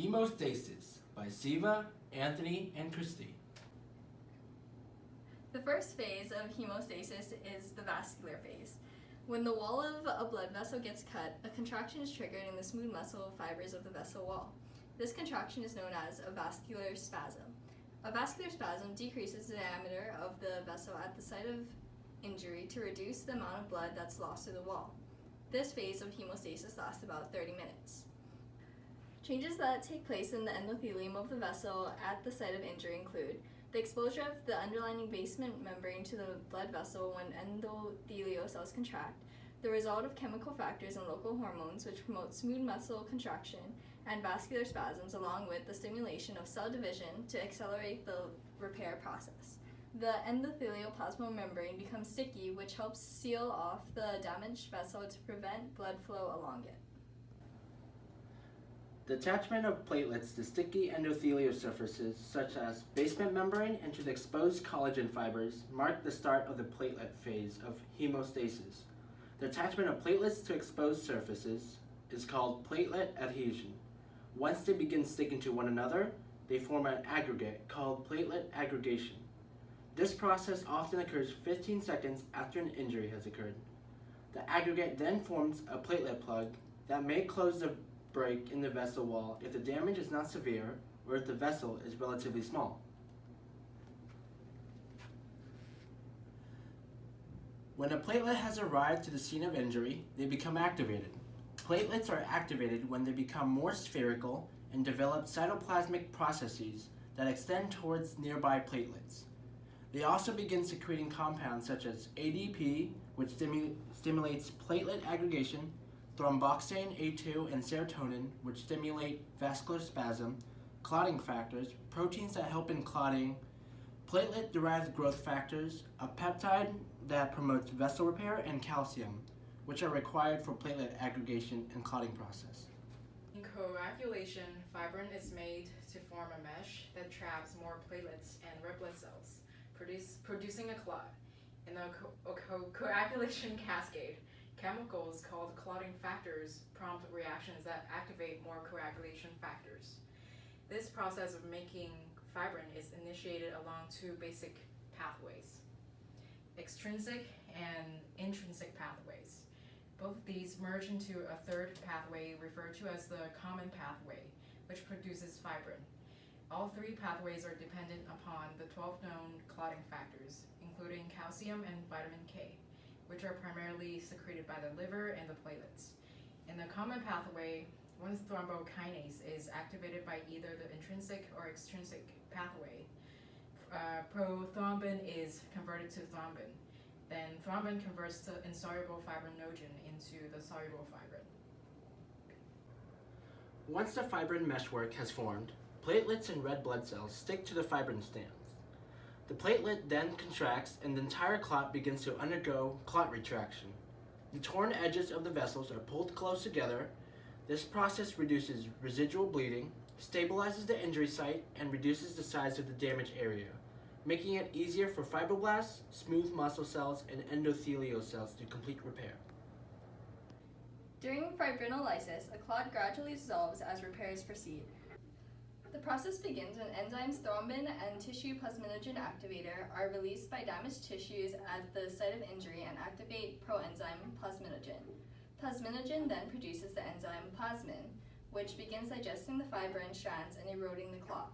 Hemostasis by Siva, Anthony, and Kristi. The first phase of hemostasis is the vascular phase. When the wall of a blood vessel gets cut, a contraction is triggered in the smooth muscle fibers of the vessel wall. This contraction is known as a vascular spasm. A vascular spasm decreases the diameter of the vessel at the site of injury to reduce the amount of blood that's lost through the wall. This phase of hemostasis lasts about 30 minutes. Changes that take place in the endothelium of the vessel at the site of injury include the exposure of the underlying basement membrane to the blood vessel when endothelial cells contract, the result of chemical factors and local hormones which promote smooth muscle contraction and vascular spasms, along with the stimulation of cell division to accelerate the repair process. The endothelial plasma membrane becomes sticky, which helps seal off the damaged vessel to prevent blood flow along it. The attachment of platelets to sticky endothelial surfaces, such as basement membrane and to the exposed collagen fibers, mark the start of the platelet phase of hemostasis. The attachment of platelets to exposed surfaces is called platelet adhesion. Once they begin sticking to one another, they form an aggregate called platelet aggregation. This process often occurs 15 seconds after an injury has occurred. The aggregate then forms a platelet plug that may close the break in the vessel wall if the damage is not severe or if the vessel is relatively small. When a platelet has arrived to the scene of injury, they become activated. Platelets are activated when they become more spherical and develop cytoplasmic processes that extend towards nearby platelets. They also begin secreting compounds such as ADP, which stimulates platelet aggregation, thromboxane A2 and serotonin, which stimulate vascular spasm, clotting factors, proteins that help in clotting, platelet-derived growth factors, a peptide that promotes vessel repair, and calcium, which are required for platelet aggregation and clotting process. In coagulation, fibrin is made to form a mesh that traps more platelets and red blood cells, producing a clot. In the coagulation cascade, chemicals called clotting factors prompt reactions that activate more coagulation factors. This process of making fibrin is initiated along two basic pathways: extrinsic and intrinsic pathways. Both of these merge into a third pathway referred to as the common pathway, which produces fibrin. All three pathways are dependent upon the 12 known clotting factors, including calcium and vitamin K, which are primarily secreted by the liver and the platelets. In the common pathway, once thrombokinase is activated by either the intrinsic or extrinsic pathway, prothrombin is converted to thrombin. Then thrombin converts to insoluble fibrinogen into the soluble fibrin. Once the fibrin meshwork has formed, platelets and red blood cells stick to the fibrin strands. The platelet then contracts and the entire clot begins to undergo clot retraction. The torn edges of the vessels are pulled close together. This process reduces residual bleeding, stabilizes the injury site, and reduces the size of the damaged area, making it easier for fibroblasts, smooth muscle cells, and endothelial cells to complete repair. During fibrinolysis, a clot gradually dissolves as repairs proceed. The process begins when enzymes thrombin and tissue plasminogen activator are released by damaged tissues at the site of injury and activate proenzyme plasminogen. Plasminogen then produces the enzyme plasmin, which begins digesting the fibrin strands and eroding the clot.